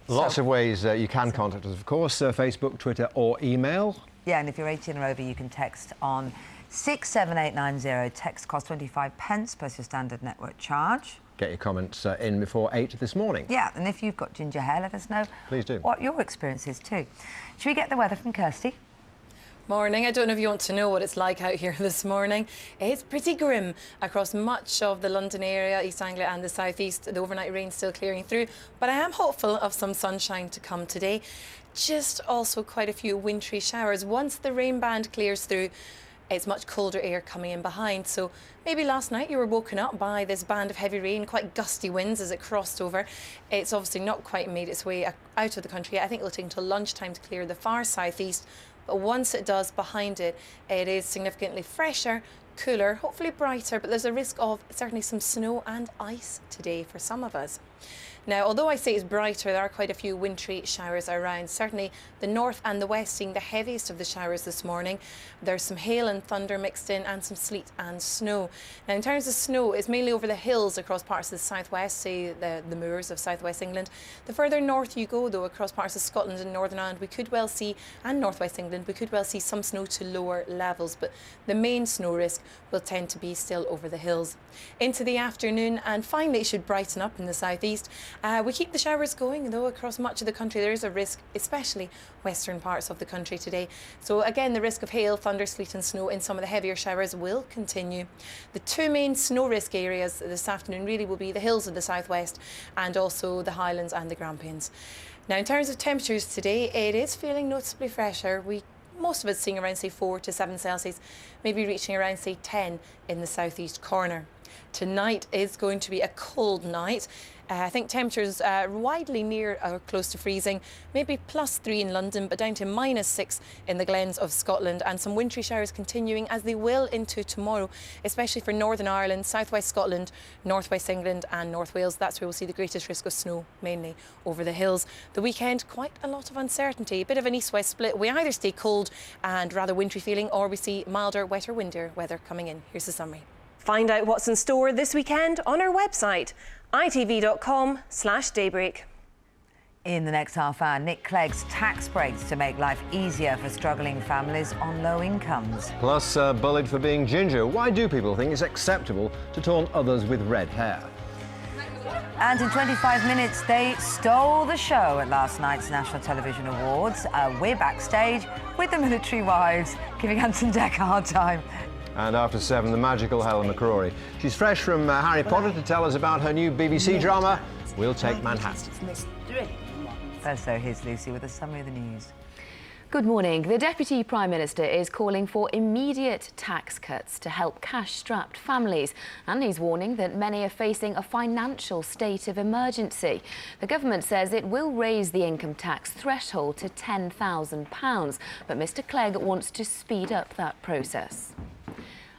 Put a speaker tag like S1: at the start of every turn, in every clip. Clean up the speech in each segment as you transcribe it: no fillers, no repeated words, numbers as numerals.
S1: Lots of ways you can contact us, of course, Facebook, Twitter or email.
S2: Yeah, and if you're 18 or over, you can text on 67890. Text costs 25 pence plus your standard network charge.
S1: Get your comments in before 8 this morning.
S2: Yeah, and if you've got ginger hair, let us know.
S1: Please do.
S2: What your experience is too. Should we get the weather from Kirsty?
S3: Morning. I don't know if you want to know what it's like out here this morning. It's pretty grim across much of the London area, East Anglia and the South East. The overnight rain still clearing through, but I am hopeful of some sunshine to come today. Just also quite a few wintry showers. Once the rain band clears through, it's much colder air coming in behind. So maybe last night you were woken up by this band of heavy rain, quite gusty winds as it crossed over. It's obviously not quite made its way out of the country. I think it'll take until lunchtime to clear the far southeast. But once it does, behind it, it is significantly fresher, cooler, hopefully brighter, but there's a risk of certainly some snow and ice today for some of us. Now, although I say it's brighter, there are quite a few wintry showers around. Certainly the north and the west seeing the heaviest of the showers this morning. There's some hail and thunder mixed in and some sleet and snow. Now, in terms of snow, it's mainly over the hills across parts of the southwest, say the moors of southwest England. The further north you go, though, across parts of Scotland and Northern Ireland, we could well see, and northwest England, we could well see some snow to lower levels, but the main snow risk will tend to be still over the hills. Into the afternoon, and finally it should brighten up in the southeast. We keep the showers going, though, across much of the country. There is a risk, especially western parts of the country today. So again, the risk of hail, thunder, sleet and snow in some of the heavier showers will continue. The two main snow risk areas this afternoon really will be the hills of the southwest and also the Highlands and the Grampians. Now, in terms of temperatures today, it is feeling noticeably fresher. Most of us seeing around, say, 4 to 7 Celsius, maybe reaching around, say, 10 in the southeast corner. Tonight is going to be a cold night. I think temperatures widely near or close to freezing, maybe +3 in London, but down to -6 in the glens of Scotland, and some wintry showers continuing as they will into tomorrow, especially for Northern Ireland, southwest Scotland, northwest England and North Wales. That's where we'll see the greatest risk of snow, mainly over the hills. The weekend, quite a lot of uncertainty, a bit of an east-west split. We either stay cold and rather wintry feeling, or we see milder, wetter, windier weather coming in. Here's the summary.
S4: Find out what's in store this weekend on our website, itv.com/daybreak.
S2: In the next half hour, Nick Clegg's tax breaks to make life easier for struggling families on low incomes.
S1: Plus, bullied for being ginger. Why do people think it's acceptable to taunt others with red hair?
S2: And in 25 minutes, they stole the show at last night's National Television Awards. We're backstage with the military wives, giving Anton Deck a hard time.
S1: And after 7, the magical Helen McCrory. She's fresh from Harry Potter to tell us about her new BBC drama, We'll Take Manhattan.
S2: First, though, here's Lucy with a summary of the news.
S5: Good morning. The Deputy Prime Minister is calling for immediate tax cuts to help cash-strapped families, and he's warning that many are facing a financial state of emergency. The government says it will raise the income tax threshold to £10,000, but Mr Clegg wants to speed up that process.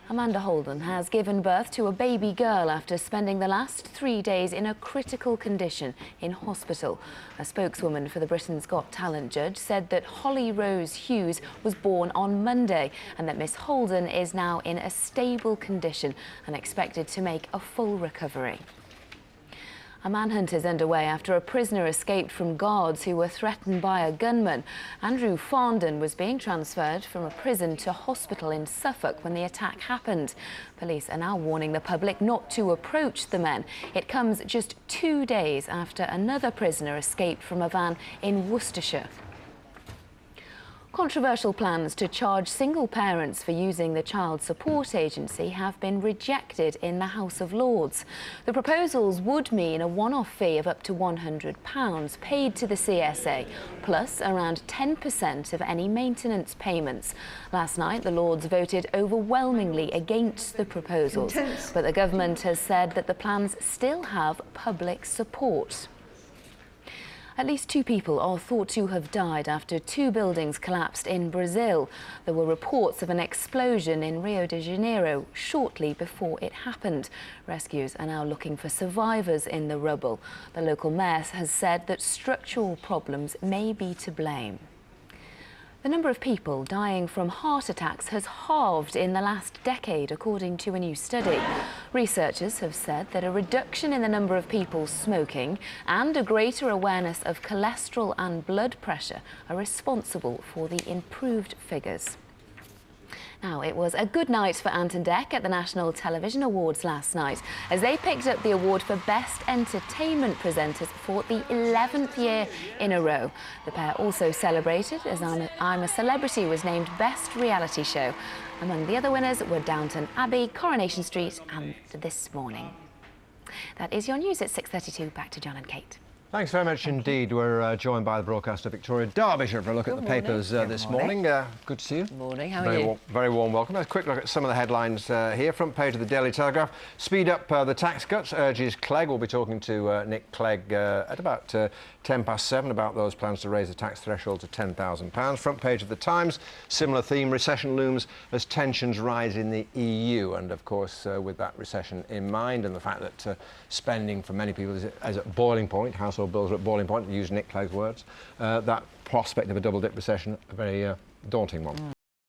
S5: Amanda Holden has given birth to a baby girl after spending the last 3 days in a critical condition in hospital. A spokeswoman for the Britain's Got Talent judge said that Holly Rose Hughes was born on Monday and that Miss Holden is now in a stable condition and expected to make a full recovery. A manhunt is underway after a prisoner escaped from guards who were threatened by a gunman. Andrew Farndon was being transferred from a prison to hospital in Suffolk when the attack happened. Police are now warning the public not to approach the men. It comes just 2 days after another prisoner escaped from a van in Worcestershire. Controversial plans to charge single parents for using the Child Support Agency have been rejected in the House of Lords. The proposals would mean a one-off fee of up to £100 paid to the CSA, plus around 10% of any maintenance payments. Last night, the Lords voted overwhelmingly against the proposals, but the government has said that the plans still have public support. At least 2 people are thought to have died after 2 buildings collapsed in Brazil. There were reports of an explosion in Rio de Janeiro shortly before it happened. Rescuers are now looking for survivors in the rubble. The local mayor has said that structural problems may be to blame. The number of people dying from heart attacks has halved in the last decade, according to a new study. Researchers have said that a reduction in the number of people smoking and a greater awareness of cholesterol and blood pressure are responsible for the improved figures. Now, it was a good night for Ant and Dec at the National Television Awards last night, as they picked up the award for Best Entertainment Presenters for the 11th year in a row. The pair also celebrated as I'm a Celebrity was named Best Reality Show. Among the other winners were Downton Abbey, Coronation Street and This Morning. That is your news at 6:32. Back to John and Kate.
S1: Thanks very much indeed. We're joined by the broadcaster Victoria Derbyshire for a look at the papers this morning. Good to see you.
S2: Morning, how are you?
S1: Very warm welcome. A quick look at some of the headlines here. Front page of the Daily Telegraph. Speed up the tax cuts, urges Clegg. We'll be talking to Nick Clegg at about 7:10 about those plans to raise the tax threshold to £10,000. Front page of the Times. Similar theme, recession looms as tensions rise in the EU. And of course, with that recession in mind and the fact that spending for many people is at boiling point, household bills are at boiling point, to use Nick Clegg's words, that prospect of a double-dip recession, a very daunting one.